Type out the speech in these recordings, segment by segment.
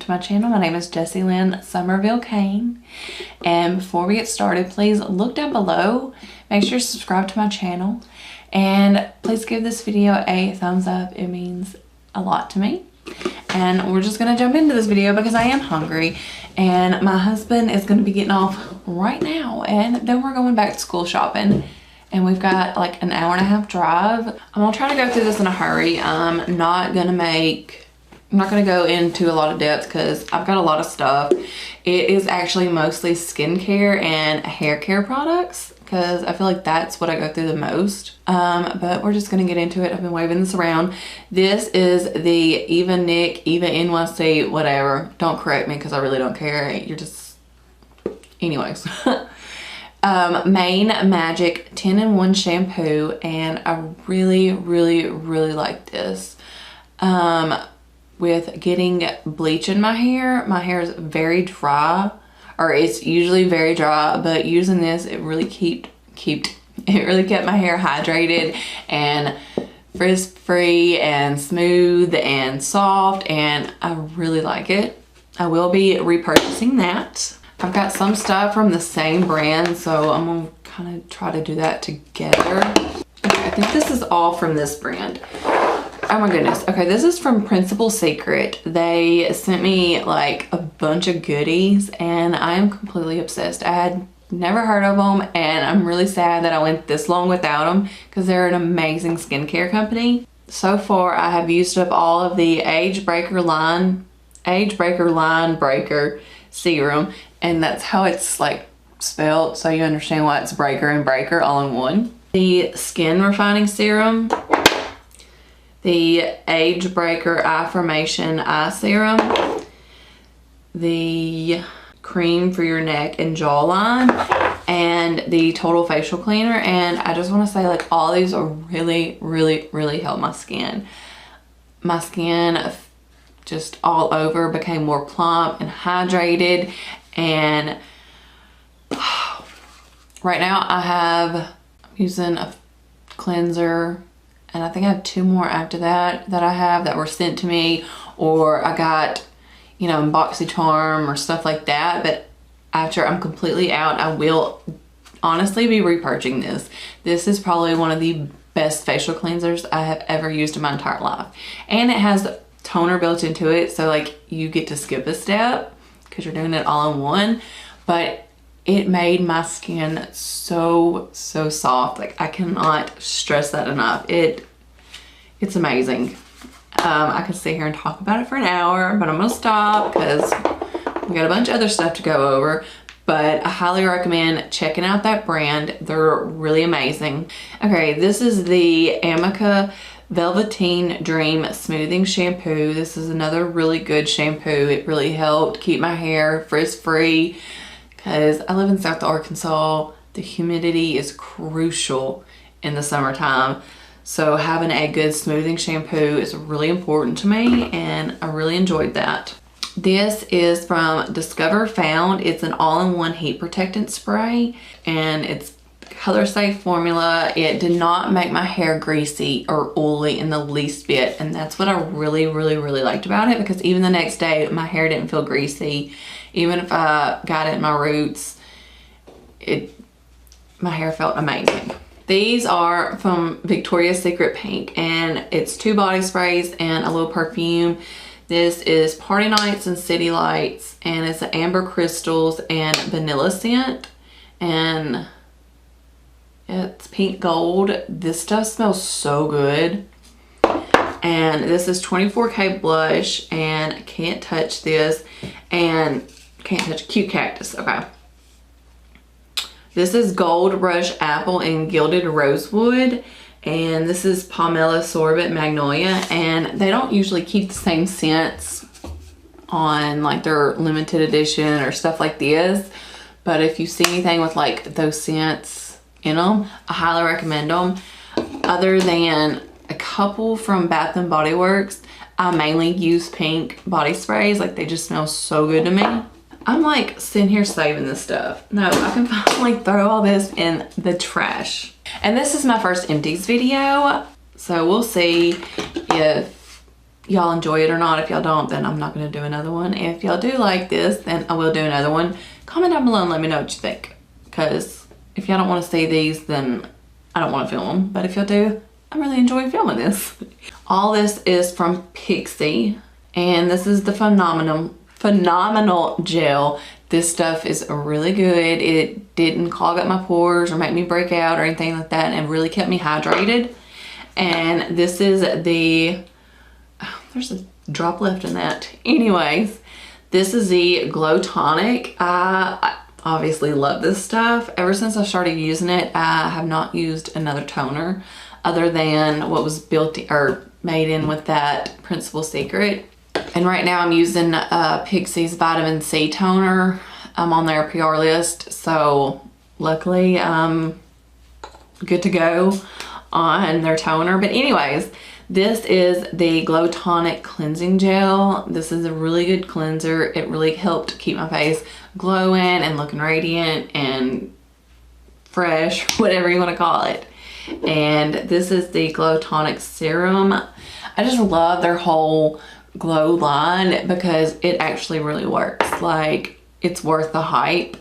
to my channel. My name is Jessie Lynn Summerville Cain. And before we get started, please look down below. Make sure to subscribe to my channel. And please give this video a thumbs up. It means a lot to me. And we're just going to jump into this video because I am hungry. And my husband is going to be getting off right now. And then we're going back to school shopping. And we've got like an hour and a half drive. I'm gonna try to go through this in a hurry. I'm not gonna go into a lot of depth because I've got a lot of stuff. It is actually mostly skincare and hair care products because I feel like that's what I go through the most. But we're just gonna get into it. I've been waving this around. This is the Eva Nick, Eva NYC, whatever. Don't correct me because I really don't care. You're just, anyways. Main Magic 10-in-1 shampoo, and I really like this. With getting bleach in my hair is very dry, or it's usually very dry, but using this, it really kept my hair hydrated and frizz-free and smooth and soft, and I really like it. I will be repurchasing that. I've got some stuff from the same brand, so I'm gonna kind of try to do that together. Okay, I think this is all from this brand. Oh my goodness. Okay, this is from Principal Secret. They sent me like a bunch of goodies and I am completely obsessed. I had never heard of them and I'm really sad that I went this long without them because they're an amazing skincare company. So far, I have used up all of the Age Breaker Line Breaker serum, and that's how it's like spelled, so you understand why it's breaker and breaker all in one. The Skin Refining Serum, the Age Breaker Affirmation Eye Serum, the cream for your neck and jawline, and the Total Facial Cleaner. And I just want to say, like, all these are really help my skin. My skin just all over became more plump and hydrated, and right now I'm using a cleanser, and I think I have 2 more after that I have that were sent to me, or I got, you know, in BoxyCharm or stuff like that. But after I'm completely out, I will honestly be repurchasing this. This is probably one of the best facial cleansers I have ever used in my entire life, and it has toner built into it, so like you get to skip a step because you're doing it all in one. But it made my skin so soft. Like, I cannot stress that enough. It's amazing. I could sit here and talk about it for an hour, but I'm gonna stop because we got a bunch of other stuff to go over. But I highly recommend checking out that brand. They're really amazing. Okay, this is the Amica Velveteen Dream Smoothing Shampoo. This is another really good shampoo. It really helped keep my hair frizz-free because I live in South Arkansas. The humidity is crucial in the summertime. So having a good smoothing shampoo is really important to me, and I really enjoyed that. This is from Discover Found. It's an all-in-one heat protectant spray, and it's color safe formula. It did not make my hair greasy or oily in the least bit, and that's what I really liked about it, because even the next day my hair didn't feel greasy. Even if I got it in my roots, my hair felt amazing. These are from Victoria's Secret Pink, and it's 2 body sprays and a little perfume. This is Party Nights and City Lights, and it's an amber crystals and vanilla scent, and it's pink gold. This stuff smells so good. And this is 24K blush, and can't touch this, and can't touch Cute Cactus. Okay. This is Gold Rush Apple and Gilded Rosewood, and this is Pomelo Sorbet Magnolia, and they don't usually keep the same scents on like their limited edition or stuff like this, but if you see anything with like those scents in them, I highly recommend them. Other than a couple from Bath and Body Works, I mainly use pink body sprays. Like, they just smell so good to me. I'm like sitting here saving this stuff. No, I can finally throw all this in the trash. And this is my first Empties video, so we'll see if y'all enjoy it or not. If y'all don't, then I'm not going to do another one. If y'all do like this, then I will do another one. Comment down below and let me know what you think, because if y'all don't want to see these, then I don't want to film them. But if y'all do, I'm really enjoying filming this. All this is from Pixie, and this is the Phenomenal Gel. This stuff is really good. It didn't clog up my pores or make me break out or anything like that, and really kept me hydrated. And this is the, oh, there's a drop left in that. Anyways, this is the Glow Tonic. I obviously love this stuff. Ever since I started using it, I have not used another toner other than what was built or made in with that Principal Secret. And right now I'm using Pixie's Vitamin C toner. I'm on their PR list, so luckily I'm good to go on their toner. But anyways, this is the Glow Tonic Cleansing Gel. This is a really good cleanser. It really helped keep my face glowing and looking radiant and fresh, whatever you want to call it. And this is the Glow Tonic Serum. I just love their whole glow line because it actually really works. Like, it's worth the hype.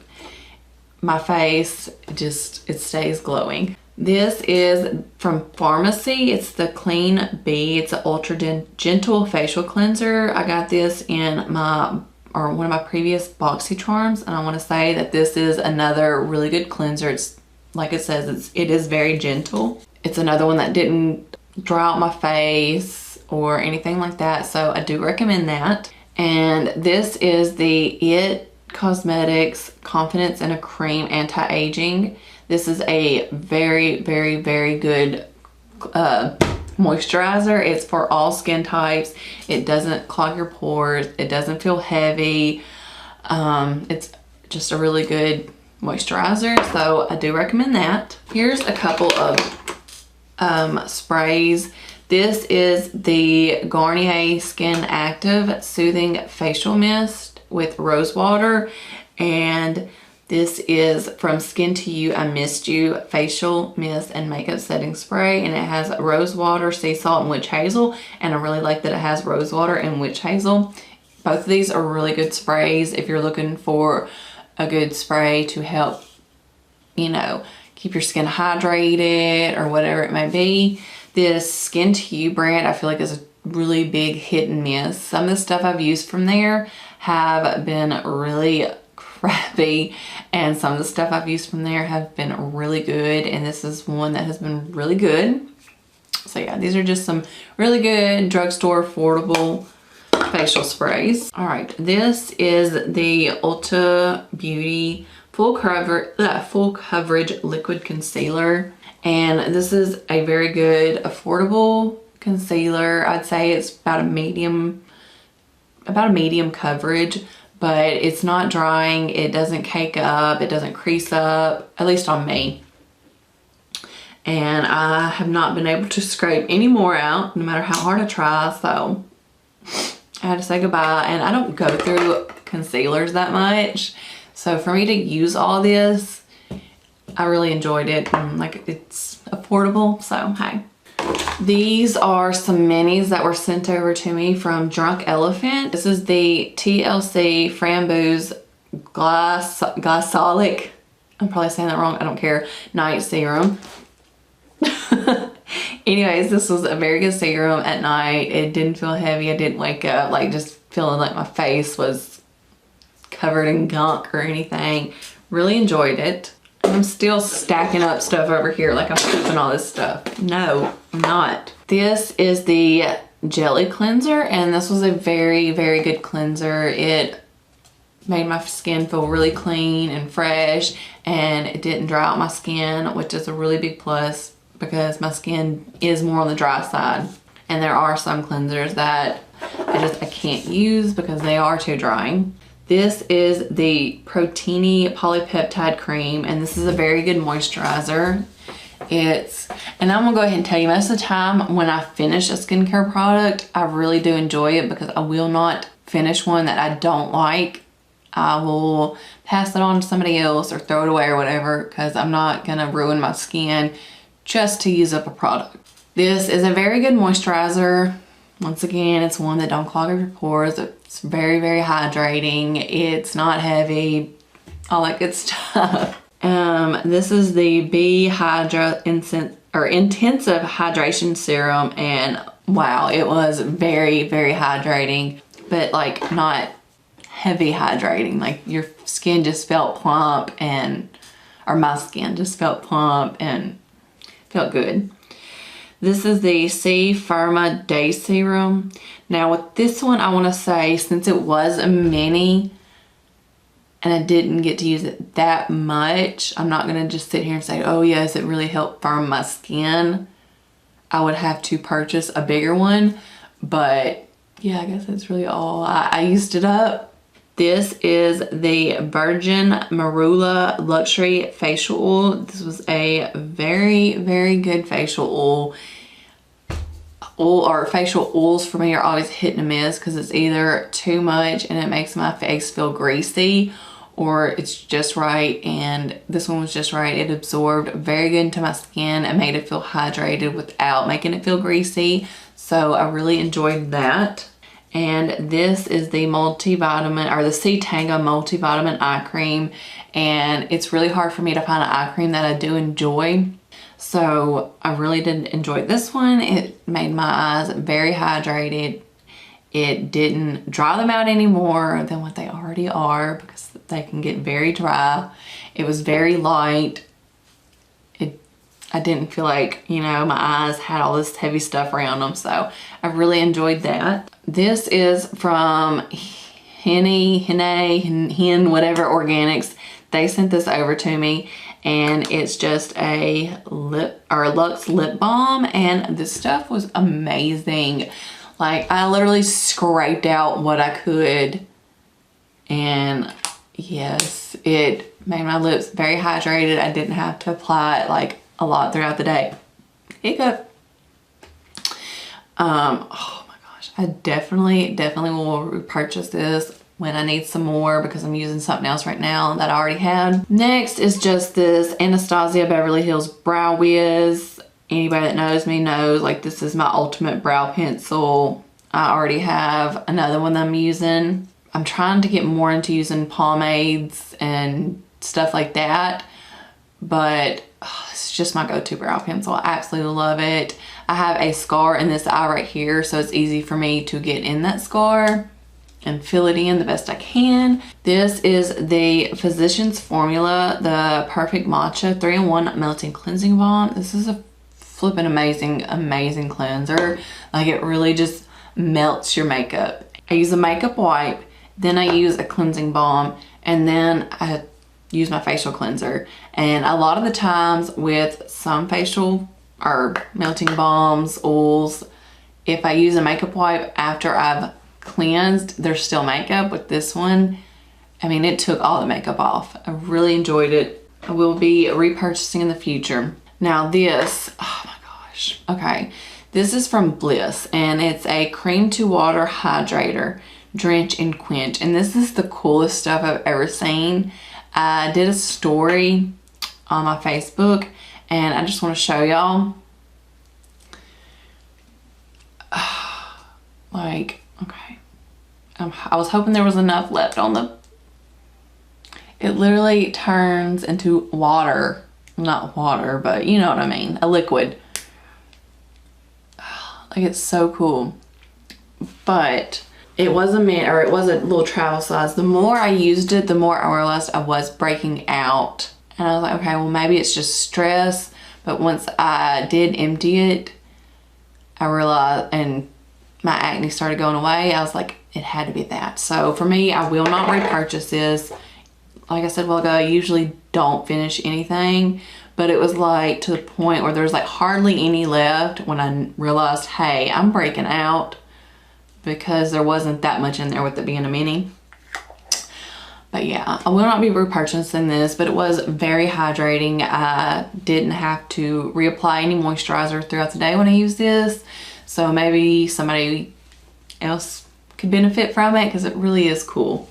My face just, it stays glowing. This is from Pharmacy. It's the Clean Bee. It's an ultra gentle facial cleanser. I got this in one of my previous BoxyCharms, and I want to say that this is another really good cleanser. It's like it says, it is very gentle. It's another one that didn't dry out my face or anything like that, so I do recommend that. And this is the It Cosmetics Confidence in a Cream Anti-Aging. This is a very, very, very good moisturizer. It's for all skin types. It doesn't clog your pores. It doesn't feel heavy. It's just a really good moisturizer, so I do recommend that. Here's a couple of sprays. This is the Garnier Skin Active Soothing Facial Mist with rose water, and this is from Skin to You I Missed You Facial Mist and Makeup Setting Spray, and it has rose water, sea salt, and witch hazel, and I really like that it has rose water and witch hazel. Both of these are really good sprays if you're looking for a good spray to help, you know, keep your skin hydrated or whatever it may be. This Skin to You brand, I feel like, is a really big hit and miss. Some of the stuff I've used from there have been really crappy, and some of the stuff I've used from there have been really good, and this is one that has been really good. So yeah, these are just some really good drugstore affordable facial sprays. All right, this is the Ulta Beauty full coverage liquid concealer, and this is a very good affordable concealer. I'd say it's about a medium coverage, but it's not drying. It doesn't cake up. It doesn't crease up, at least on me. And I have not been able to scrape any more out, no matter how hard I try, so I had to say goodbye. And I don't go through concealers that much, so for me to use all this, I really enjoyed it. And like, it's affordable, so hey. These are some minis that were sent over to me from Drunk Elephant. This is the TLC Framboos Glycolic, I'm probably saying that wrong, I don't care, night serum. Anyways, this was a very good serum at night. It didn't feel heavy. I didn't wake up like just feeling like my face was covered in gunk or anything. Really enjoyed it. I'm still stacking up stuff over here like I'm keeping all this stuff. No, I'm not. This is the Jelly Cleanser, and this was a very, very good cleanser. It made my skin feel really clean and fresh, and it didn't dry out my skin, which is a really big plus because my skin is more on the dry side. And there are some cleansers that I can't use because they are too drying. This is the Proteini Polypeptide Cream, and this is a very good moisturizer. And I'm gonna go ahead and tell you, most of the time when I finish a skincare product, I really do enjoy it because I will not finish one that I don't like. I will pass it on to somebody else or throw it away or whatever, because I'm not gonna ruin my skin just to use up a product. This is a very good moisturizer. Once again, it's one that don't clog up your pores. It's very, very hydrating. It's not heavy, all that good stuff. This is the Intensive Hydration Serum, and wow, it was very, very hydrating, but like not heavy hydrating. Like your skin just felt plump, or my skin just felt plump and felt good. This is the C Firma Day Serum. Now with this one, I want to say, since it was a mini and I didn't get to use it that much, I'm not going to just sit here and say, oh yes, it really helped firm my skin. I would have to purchase a bigger one, but yeah, I guess that's really all. I used it up. This is the Virgin Marula Luxury Facial Oil. This was a very, very good facial oil. Or facial oils for me are always hit and miss, because it's either too much and it makes my face feel greasy, or it's just right, and this one was just right. It absorbed very good into my skin and made it feel hydrated without making it feel greasy. So I really enjoyed that. And this is the multivitamin, or the C Tango multivitamin eye cream, and it's really hard for me to find an eye cream that I do enjoy. So I really did enjoy this one. It made my eyes very hydrated. It didn't dry them out any more than what they already are, because they can get very dry. It was very light. I didn't feel like, you know, my eyes had all this heavy stuff around them. So I really enjoyed that. This is from Hen whatever Organics. They sent this over to me, and it's just a Luxe lip balm, and this stuff was amazing. Like, I literally scraped out what I could, and yes, it made my lips very hydrated. I didn't have to apply it like a lot throughout the day. Hiccup. Oh my gosh, I definitely will repurchase this when I need some more, because I'm using something else right now that I already had. Next is just this Anastasia Beverly Hills Brow Wiz. Anybody that knows me knows, like, this is my ultimate brow pencil. I already have another one that I'm using. I'm trying to get more into using pomades and stuff like that, but it's just my go-to brow pencil. I absolutely love it. I have a scar in this eye right here, so it's easy for me to get in that scar and fill it in the best I can. This is the Physicians Formula, the Perfect Matcha 3-in-1 Melting Cleansing Balm. This is a flippin' amazing cleanser. Like, it really just melts your makeup. I use a makeup wipe, then I use a cleansing balm, and then I use my facial cleanser. And a lot of the times with some facial or melting balms, oils, if I use a makeup wipe after I've cleansed, there's still makeup. With this one, I mean, it took all the makeup off. I really enjoyed it. I will be repurchasing in the future. Now this, oh my gosh, okay. This is from Bliss, and it's a cream to water hydrator, drench and quench. And this is the coolest stuff I've ever seen. I did a story on my Facebook, and I just want to show y'all. Like, okay. I was hoping there was enough left on the... It literally turns into water. Not water, but you know what I mean. A liquid. Like, it's so cool. But it was a little travel size. The more I used it, the more I realized I was breaking out. And I was like, okay, well, maybe it's just stress. But once I did empty it, I realized, and my acne started going away, I was like, it had to be that. So for me, I will not repurchase this. Like I said a while ago, I usually don't finish anything, but it was like to the point where there's like hardly any left when I realized, hey, I'm breaking out, because there wasn't that much in there with it being a mini. But yeah, I will not be repurchasing this, but it was very hydrating. I didn't have to reapply any moisturizer throughout the day when I used this. So maybe somebody else could benefit from it, because it really is cool.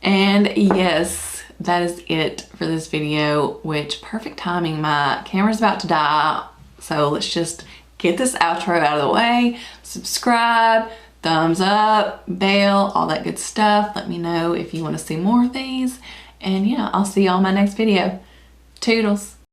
And yes, that is it for this video, which perfect timing. My camera's about to die, so let's just get this outro out of the way. Subscribe, thumbs up, bell, all that good stuff. Let me know if you want to see more of these. And yeah, I'll see you on my next video. Toodles.